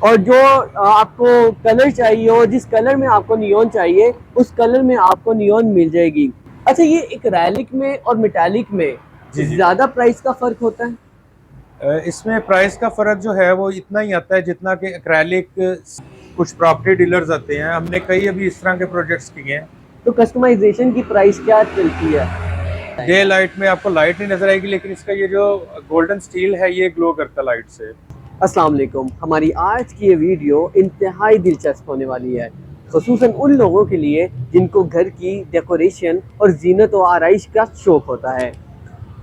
और जो आपको कलर चाहिए हो, जिस कलर में आपको नियॉन चाहिए उस कलर में आपको नियॉन मिल जाएगी। अच्छा, ये एक्रेलिक में और मेटालिक में जी जी। ज्यादा प्राइस का फर्क होता है? इसमें प्राइस का फर्क जो है वो इतना ही आता है जितना कि एक्रेलिक कुछ प्रॉपर्टी डीलर्स आते हैं, हमने कई अभी इस तरह के प्रोजेक्ट्स किए हैं। तो कस्टमाइजेशन की प्राइस क्या चलती है? डे लाइट में आपको लाइट नहीं नजर आएगी, लेकिन इसका ये जो गोल्डन स्टील है ये ग्लो करता है लाइट से। अस्सलाम वालेकुम। हमारी आज की ये वीडियो इंतहाई दिलचस्प होने वाली है, खुसूसन उन लोगों के लिए जिनको घर की डेकोरेशन और जीनत और आराइश का शौक होता है।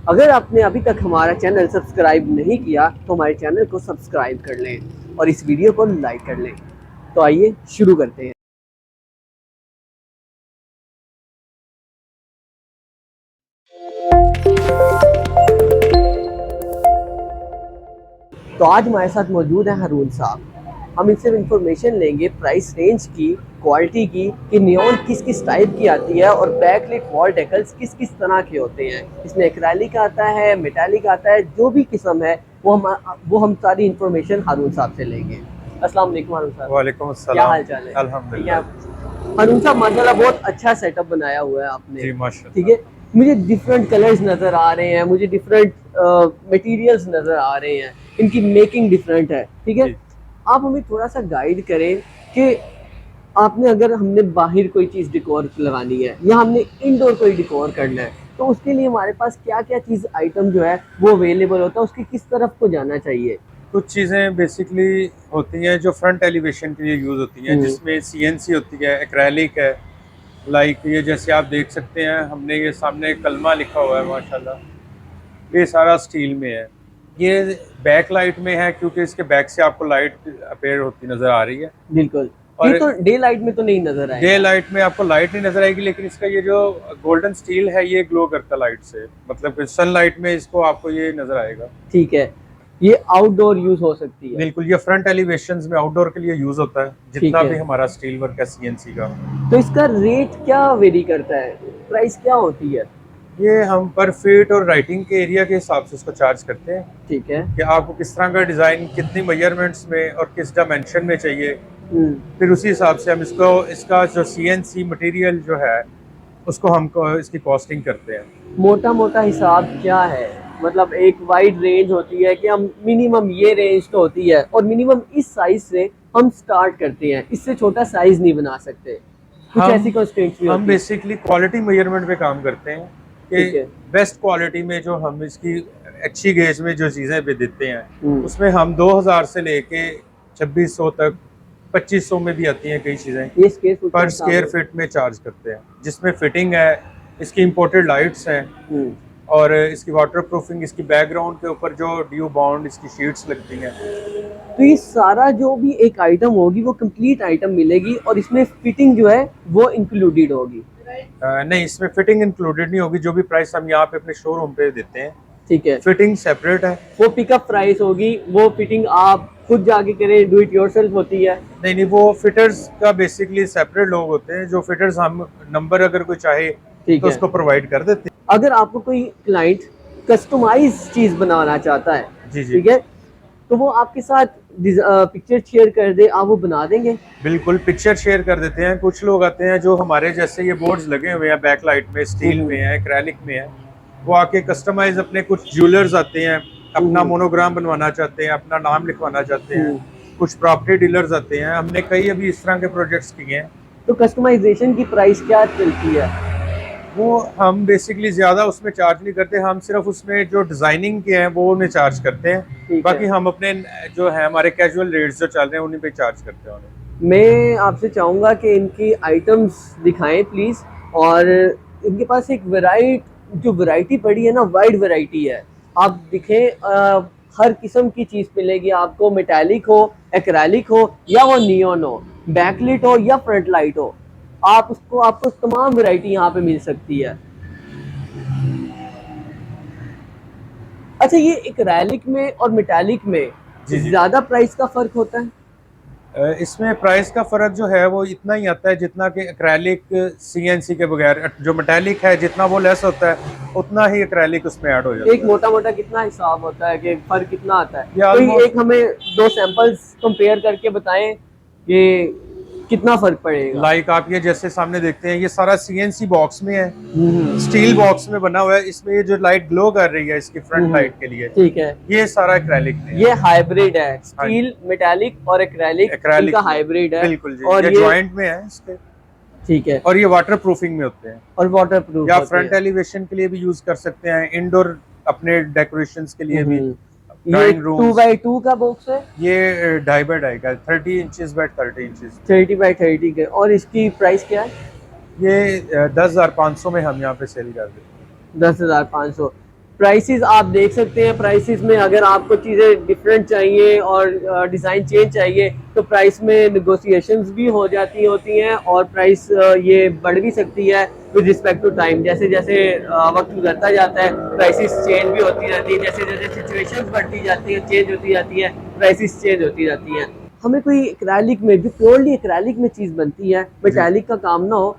अगर आपने अभी तक हमारा चैनल सब्सक्राइब नहीं किया तो हमारे चैनल को सब्सक्राइब कर लें और इस वीडियो को लाइक कर लें। तो आइए शुरू करते हैं। तो आज हमारे साथ मौजूद है हारून साहब। हम इनसे इंफॉर्मेशन लेंगे प्राइस रेंज की, क्वालिटी की, कि नियॉन किस किस टाइप की आती है और बैकलिट वॉल डेकल्स किस किस तरह के होते हैं। इसमें एक्रेलिक आता है, मेटालिक आता है, जो भी किस्म है वो हम सारी इंफॉर्मेशन हारून साहब से लेंगे। अस्सलाम वालेकुम हारून साहब, वालेकुम क्या अस्सलाम। हाल चाल है? ठीक है अल्हम्दुलिल्लाह। हारून साहब, माशाल्लाह बहुत अच्छा सेटअप बनाया हुआ है आपने। जी ठीक माशाल्लाह। है, मुझे डिफरेंट कलर्स नज़र आ रहे हैं, मुझे डिफरेंट मटेरियल्स नज़र आ रहे हैं, इनकी मेकिंग डिफरेंट है। ठीक है, जी। आप हमें थोड़ा सा गाइड करें कि आपने, अगर हमने बाहर कोई चीज़ डिकोर लगानी है या हमने इंडोर कोई डिकोर करना है, तो उसके लिए हमारे पास क्या क्या चीज़ आइटम जो है वो अवेलेबल होता है, उसकी किस तरफ को जाना चाहिए? कुछ चीज़ें बेसिकली होती हैं जो फ्रंट एलिवेशन के लिए यूज़ होती हैं, हम्म। जिसमें सीएनसी होती है, एक्रेलिक है। लाइक ये जैसे आप देख सकते हैं, हमने ये सामने कलमा लिखा हुआ है माशाल्लाह, ये सारा स्टील में है। ये बैक लाइट में है क्योंकि इसके बैक से आपको लाइट अपेयर होती नज़र आ रही है। बिल्कुल। ये और तो डे लाइट में तो नहीं नज़र डे आएगा। लाइट में आपको लाइट नहीं नज़र आएगी, लेकिन इसका ये जो गोल्डन स्टील है ये ग्लो करता है लाइट से, मतलब कि सनलाइट में इसको आपको ये नज़र आएगा। ठीक है, ये आउटडोर यूज़ हो सकती है। बिल्कुल, ये फ्रंट एलिवेशंस में आउटडोर के लिए यूज़ होता है, ठीक जितना है, भी हमारा स्टील वर्क है सीएनसी का। तो इसका रेट क्या वेरी करता है, प्राइस क्या होती है? ये हम पर फीट और राइटिंग के एरिया के हिसाब से इसको चार्ज करते हैं ठीक है। कि आपको किस तरह का डिज़ाइन कितनी मेजरमेंट्स में और किस डायमेंशन में चाहिए। हम्म। फिर उसी हिसाब से हम इसको, इसका जो सीएनसी मटेरियल जो है उसको हम इसकी कॉस्टिंग करते हैं। मोटा मोटा हिसाब क्या है? मतलब एक वाइड रेंज होती है कि हम मिनिमम ये रेंज तो होती है और मिनिमम इस साइज से हम स्टार्ट करते हैं, इससे छोटा साइज नहीं बना सकते, कुछ हम ऐसी कंस्ट्रेंट्स भी हम होती है। बेसिकली क्वालिटी मेजरमेंट पे काम करते हैं कि ठीक है। बेस्ट क्वालिटी में जो हम इसकी अच्छी गेज में जो चीज़ें भी देते हैं, हम्म। उसमें हम 2000 से लेके 2600 तक, 2500 में भी आती हैं कई चीज़ें, ये स्क्वायर फुट का पर हिसाब स्क्वायर है। फिट में चार्ज करते हैं, जिसमें फिटिंग है, इसकी इंपोर्टेड लाइट्स हैं, हम्म। और इसकी वाटर प्रूफिंग, इसकी बैकग्राउंड के ऊपर जो ड्यू बाउंड इसकी शीट्स लगती हैं। तो ये सारा जो भी एक आइटम होगी वो कंप्लीट आइटम मिलेगी और इसमें फिटिंग जो है वो इंक्लूडेड होगी? नहीं, इसमें फिटिंग इंक्लूडेड नहीं होगी, जो भी प्राइस हम यहाँ पे अपने शोरूम पे देते हैं, ठीक है, फिटिंग सेपरेट है। वो पिकअप प्राइस होगी, वो फिटिंग आप खुद जाके करें, डू इट योरसेल्फ होती है? नहीं नहीं, वो फिटर्स का बेसिकली सेपरेट लोग होते हैं, जो फिटर्स हम नंबर अगर कोई चाहे ठीक तो है। उसको प्रोवाइड कर देते अगर आपको कोई क्लाइंट कस्टमाइज चीज बनाना चाहता है, हैं। जी जी। ठीक है, तो वो आपके साथ पिक्चर शेयर कर दे, आप वो बना देंगे? बिल्कुल, पिक्चर शेयर कर देते हैं। कुछ लोग आते हैं जो हमारे जैसे ये बोर्ड्स लगे हुए हैं बैक लाइट में, स्टील में है, एक्रेलिक में है, वो आके कस्टमाइज, अपने कुछ ज्वेलर्स आते हैं अपना हम्म। मोनोग्राम बनवाना चाहते हैं, अपना नाम लिखवाना चाहते हैं। हम्म। कुछ प्रॉपर्टी डीलर्स आते हैं, हमने कई अभी इस तरह के प्रोजेक्ट्स किए हैं। तो कस्टमाइजेशन की प्राइस क्या चलती है? वो हम बेसिकली ज़्यादा उसमें चार्ज नहीं करते, हम सिर्फ उसमें जो डिज़ाइनिंग के हैं वो उन्हें चार्ज करते हैं, ठीक है। बाकी हम अपने जो है हमारे कैजुअल रेट्स जो चल रहे हैं उन्हीं पे चार्ज करते हैं उन्हें। मैं आपसे चाहूँगा कि इनकी आइटम्स दिखाएं प्लीज़। और इनके पास एक जो वैरायटी पड़ी है ना, वाइड वैरायटी है। आप दिखें, हर किस्म की चीज़ मिलेगी आपको, मेटालिक हो, एक्रेलिक हो या वो नियॉन हो, बैकलिट हो या फ्रंट लाइट हो, आपको तमाम वैरायटी यहाँ पे मिल सकती है। अच्छा, ये एक्रेलिक में और मेटालिक में जी जी। ज़्यादा प्राइस का फ़र्क होता है? इसमें प्राइस का फर्क जो है वो इतना ही आता है जितना कि एक्रेलिक सीएनसी के बगैर, जो मेटालिक है जितना वो लेस होता है उतना ही एक्रेलिक उसमें ऐड हो जाता एक मोटा मोटा कितना हिसाब होता है कि फर्क कितना आता है? ये कोई almost- एक हमें दो सैंपल्स कंपेयर करके बताएं कि कितना फर्क है। पड़ेगा। लाइक आप ये जैसे सामने देखते हैं ये सारा सीएनसी बॉक्स में है, हम्म, स्टील बॉक्स में बना हुआ है। इसमें ये जो लाइट ग्लो कर रही है इसकी फ्रंट लाइट के लिए, ठीक है। ये सारा एक्रेलिक में है। ये हाइब्रिड है, हाँ स्टील मेटालिक और एक्रेलिक एक्रेलिक इनका हाइब्रिड है। बिल्कुल जी, और ये ये जॉइंट में है इसके, ठीक है, और ये वाटर प्रूफिंग में होते हैं, और वाटर प्रूफ या फ्रंट एलिवेशन के लिए भी यूज कर सकते हैं, इंडोर अपने डेकोरेशंस के लिए भी। ये ड्राइंग रूम 2x2 का बॉक्स है, ये 2.5 बाय 2.5 का 30 इंचेस बाय 30 इंचेस। 30x30 के। और इसकी प्राइस क्या है? ये 10,500 में हम यहाँ पे सेल कर देते हैं। 10,500। प्राइसेस आप देख सकते हैं। प्राइसेस में अगर आपको चीज़ें डिफरेंट चाहिए और डिज़ाइन चेंज चाहिए तो प्राइस में निगोशिएशंस भी हो जाती होती हैं, और प्राइस ये बढ़ भी सकती है विद रिस्पेक्ट टू टाइम। जैसे जैसे वक्त गुजरता जाता है प्राइसेस चेंज भी होती रहती है, जैसे जैसे सिचुएशंस बढ़ती जाती है, चेंज होती जाती है, प्राइसेस चेंज होती जाती हैं। हमें कोई एक्रेलिक में, जो प्योरली एक्रेलिक में चीज़ बनती है, मेटालिक का काम ना हो,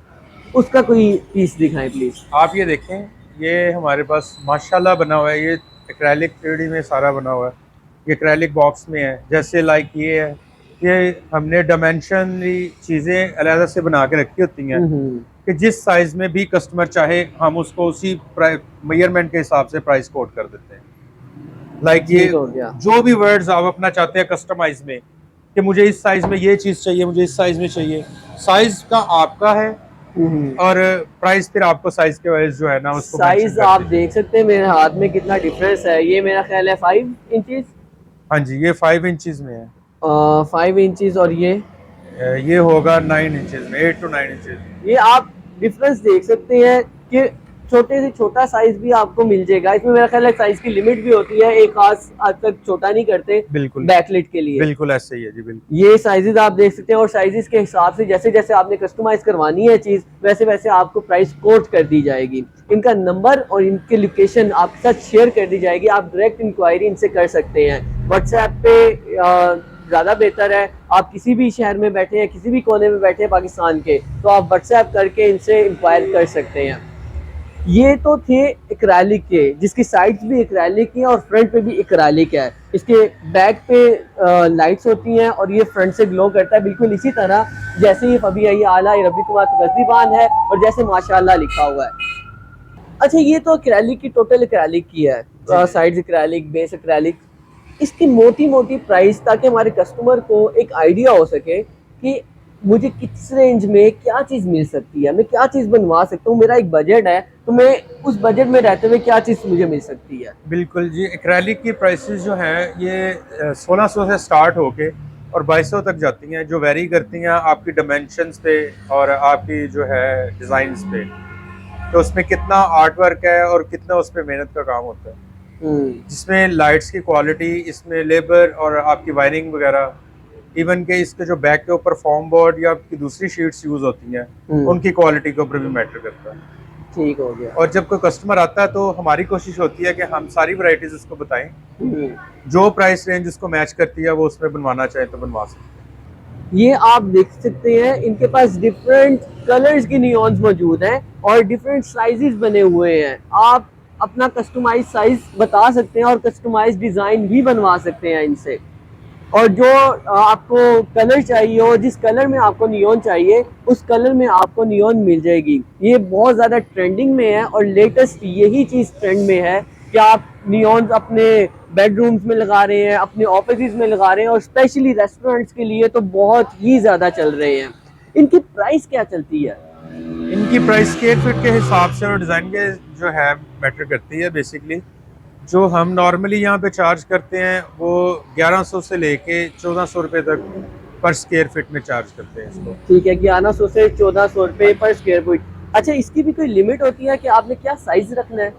उसका कोई पीस दिखाएं प्लीज़। आप ये देखें, ये हमारे पास माशाल्लाह बना हुआ है, ये एक्रेलिक 3D में सारा बना हुआ है, ये एक्रेलिक बॉक्स में है। जैसे लाइक ये है, ये हमने डायमेंशनली चीज़ें अलग से बना के रखी होती हैं कि जिस साइज में भी कस्टमर चाहे हम उसको उसी मेजरमेंट के हिसाब से प्राइस कोट कर देते हैं। लाइक ये हो गया। जो भी वर्ड्स आप अपना चाहते हैं कस्टमाइज में, कि मुझे इस साइज में ये चीज़ चाहिए, मुझे इस साइज में चाहिए, साइज का आपका है, और प्राइस फिर आपको साइज के वाइज जो है ना उसको साइज mention कर आप दीजिए। देख सकते हैं मेरे हाथ में कितना डिफरेंस है। ये मेरा ख्याल है 5 इंचेस, हाँ जी, ये 5 इंचेस में है। 5 इंचेस, और ये होगा 9 इंचेस में, 8 to 9 इंचेस। ये आप डिफरेंस देख सकते हैं कि छोटे से छोटा साइज भी आपको मिल जाएगा। इसमें मेरा ख्याल है साइज की लिमिट भी होती है, एक खास हद तक छोटा नहीं करते बिल्कुल बैकलिट के लिए। बिल्कुल ऐसे ही है जी, बिल्कुल। ये साइजेस आप देख सकते हैं, और साइजेस के हिसाब से जैसे जैसे आपने कस्टमाइज करवानी है चीज़, वैसे वैसे आपको प्राइस कोट कर दी जाएगी। इनका नंबर और इनकी लोकेशन आपके साथ शेयर कर दी जाएगी। आप डायरेक्ट इंक्वायरी इनसे कर सकते हैं। व्हाट्सएप पे ज़्यादा बेहतर है। आप किसी भी शहर में बैठे हैं, किसी भी कोने में बैठे हैं पाकिस्तान के, तो आप व्हाट्सएप करके इनसे इंक्वायर कर सकते हैं। ये तो थे एक्रेलिक के, जिसकी साइड्स भी एक्रेलिक की हैं और फ्रंट पे भी एक्रेलिक है। इसके बैक पे लाइट्स होती हैं और ये फ्रंट से ग्लो करता है, बिल्कुल इसी तरह जैसे ये फबीहा आला रब्बिकुमा तकद्दीबान है और जैसे माशाअल्लाह लिखा हुआ है। अच्छा, ये तो एक्रेलिक की, टोटल एक्रेलिक की है, साइड्स एक्रेलिक, बेस एक्रेलिक। इसकी मोटी मोटी प्राइस, ताकि हमारे कस्टमर को एक आइडिया हो सके कि मुझे किस रेंज में क्या चीज़ मिल सकती है, मैं क्या चीज़ बनवा सकता हूँ, मेरा एक बजट है तो मैं उस बजट में रहते हुए क्या चीज़ मुझे मिल सकती है। बिल्कुल जी, एक्रेलिक की प्राइसेस जो हैं ये 1600 से स्टार्ट होके और 2200 तक जाती हैं, जो वेरी करती हैं आपकी डायमेंशंस पे और आपकी जो है डिज़ाइंस पे। तो उसमें कितना आर्ट वर्क है और कितना उस पर मेहनत का काम होता है, जिसमें लाइट्स की क्वालिटी, इसमें लेबर और आपकी वायरिंग वगैरह, इवन के इसके जो बैक के ऊपर फॉर्म बोर्ड या आपकी दूसरी शीट्स यूज होती हैं उनकी क्वालिटी के ऊपर भी मैटर करता है। ठीक हो गया। और जब कोई कस्टमर आता है तो हमारी कोशिश होती है कि हम सारी वैरायटीज उसको बताएं, जो प्राइस रेंज उसको मैच करती है वो उसमें बनवाना चाहे तो बनवा सकते हैं। ये आप देख सकते हैं, इनके पास डिफरेंट कलर्स की नियॉन्स मौजूद हैं और डिफरेंट साइजेस बने हुए हैं। आप अपना कस्टमाइज साइज बता सकते हैं और कस्टमाइज डिज़ाइन भी बनवा सकते हैं इनसे। और जो आपको कलर चाहिए हो, जिस कलर में आपको नियॉन चाहिए उस कलर में आपको नियॉन मिल जाएगी। ये बहुत ज़्यादा ट्रेंडिंग में है और लेटेस्ट यही चीज़ ट्रेंड में है कि आप नियॉन्स अपने बेडरूम्स में लगा रहे हैं, अपने ऑफिस में लगा रहे हैं, और स्पेशली रेस्टोरेंट्स के लिए तो बहुत ही ज़्यादा चल रहे हैं। इनकी प्राइस क्या चलती है? इनकी प्राइस स्क्वायर फीट के हिसाब से और डिज़ाइन के जो है मैटर करती है। बेसिकली जो हम नॉर्मली यहाँ पे चार्ज करते हैं वो 1100 से लेके 1400 रुपये तक पर स्क्वायर फीट में चार्ज करते हैं इसको। ठीक है, 1100 से 1400 रुपये पर स्क्वायर फीट। अच्छा, इसकी भी कोई लिमिट होती है कि आपने क्या साइज रखना है?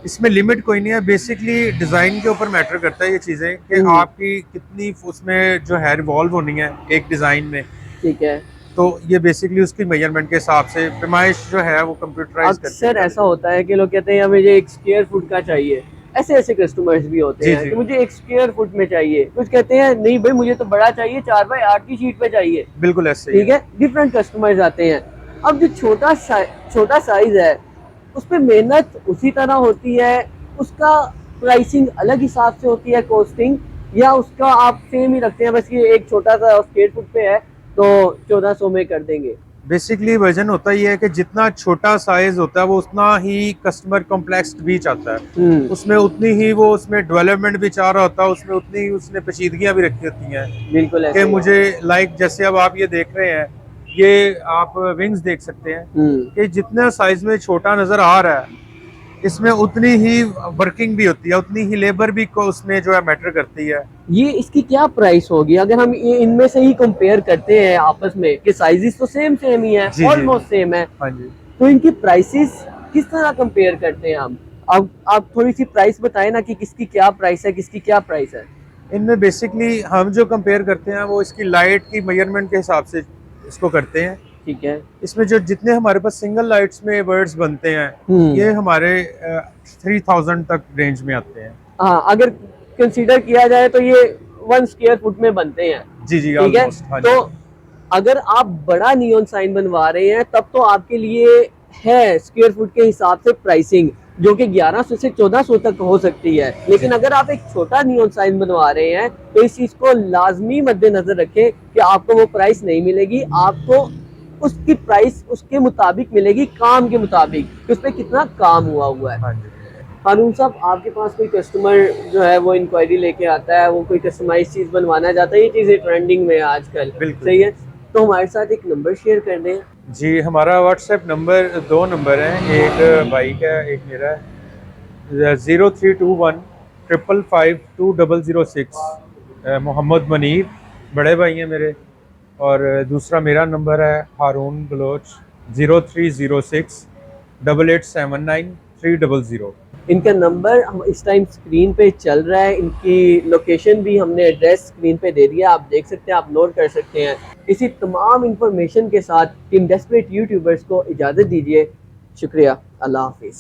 इसमें लिमिट कोई नहीं है, बेसिकली डिज़ाइन के ऊपर मैटर करता है ये चीज़ें कि आपकी कितनी उसमें जो है रिवॉल्व होनी है एक डिज़ाइन में। ठीक है, तो ये बेसिकली उसकी मेजरमेंट के हिसाब से पैमाइश जो है वो कंप्यूटराइज करते हैं। अक्सर ऐसा होता है कि लोग कहते हैं हमें ये 1 स्क्वायर फुट का चाहिए, ऐसे ऐसे कस्टमर्स भी होते जी, हैं जी। कि मुझे 1 स्क्वायर फुट में चाहिए, कुछ कहते हैं नहीं भाई मुझे तो बड़ा चाहिए, 4x8 की शीट पे चाहिए। बिल्कुल ऐसे ही ठीक है, डिफरेंट कस्टमर्स आते हैं। अब जो छोटा साइज है उस पे मेहनत उसी तरह होती है, उसका प्राइसिंग अलग हिसाब से होती है, कॉस्टिंग, या उसका आप सेम ही रखते हैं, बस ये एक छोटा सा स्क्वायर फुट पे है तो 1400 में कर देंगे। बेसिकली वजन होता ही है कि जितना छोटा साइज होता है वो उतना ही कस्टमर कॉम्प्लेक्स भी चाहता है, उसमें उतनी ही वो उसमें डेवलपमेंट भी चाह रहा होता है, उसमें उतनी ही उसने पेचीदगियां भी रखी होती हैं बिल्कुल ऐसे कि ही। मुझे लाइक जैसे अब आप ये देख रहे हैं, ये आप विंग्स देख सकते हैं कि जितना साइज में छोटा नजर आ रहा है इसमें उतनी ही वर्किंग भी होती है, उतनी ही लेबर भी को उसमें जो है मैटर करती है। ये इसकी क्या प्राइस होगी अगर हम ये इनमें से ही कंपेयर करते हैं आपस में कि साइजेस तो सेम सेम ही है, जी, जी। ऑलमोस्ट सेम है, हाँ जी। तो इनकी प्राइसेस किस तरह कंपेयर करते हैं हम? अब आप थोड़ी सी प्राइस बताएं ना कि किसकी क्या प्राइस है, किसकी क्या प्राइस है। इनमें बेसिकली हम जो कंपेयर करते हैं वो इसकी लाइट की मेजरमेंट के हिसाब से इसको करते हैं। ठीक है। इसमें जो जितने हमारे पास सिंगल लाइट्स में बर्ड्स बनते हैं ये हमारे 3000 तक रेंज में आते हैं। हाँ, अगर कंसीडर किया जाए तो ये 1 स्क्वायर फुट में बनते हैं। जी जी, ठीक है, almost, हाँ जी। तो अगर आप बड़ा नियॉन साइन बनवा रहे हैं तब तो आपके लिए है स्क्वायर फुट के हिसाब से प्राइसिंग, जो कि 1100 से 1400 तक हो सकती है। लेकिन अगर आप एक छोटा नियॉन साइन बनवा रहे हैं तो इस चीज को लाजमी मद्देनजर रखें कि आपको वो प्राइस नहीं मिलेगी, आपको उसकी प्राइस उसके मुताबिक मिलेगी, काम के मुताबिक कि उस पर कितना काम हुआ है। हाँ जी। हारून साहब, आपके पास कोई कस्टमर जो है वो इंक्वायरी लेके आता है, वो कोई कस्टमाइज चीज बनवाना चाहता है, ये चीजें ट्रेंडिंग में है आजकल, सही है, तो हमारे साथ एक नंबर शेयर कर दें। जी, हमारा व्हाट्सएप नंबर 2 नंबर है, एक भाई का एक मेरा है, 0321 555 2006। मोहम्मद मनीर बड़े भाई हैं मेरे, और दूसरा मेरा नंबर है हारून बलोच 0306 8879 300। इनका नंबर हम इस टाइम स्क्रीन पे चल रहा है, इनकी लोकेशन भी हमने एड्रेस स्क्रीन पे दे दिया, आप देख सकते हैं, आप नोट कर सकते हैं। इसी तमाम इंफॉर्मेशन के साथ टीम डेस्परेट यूट्यूबर्स को इजाज़त दीजिए। शुक्रिया, अल्लाह हाफिज़।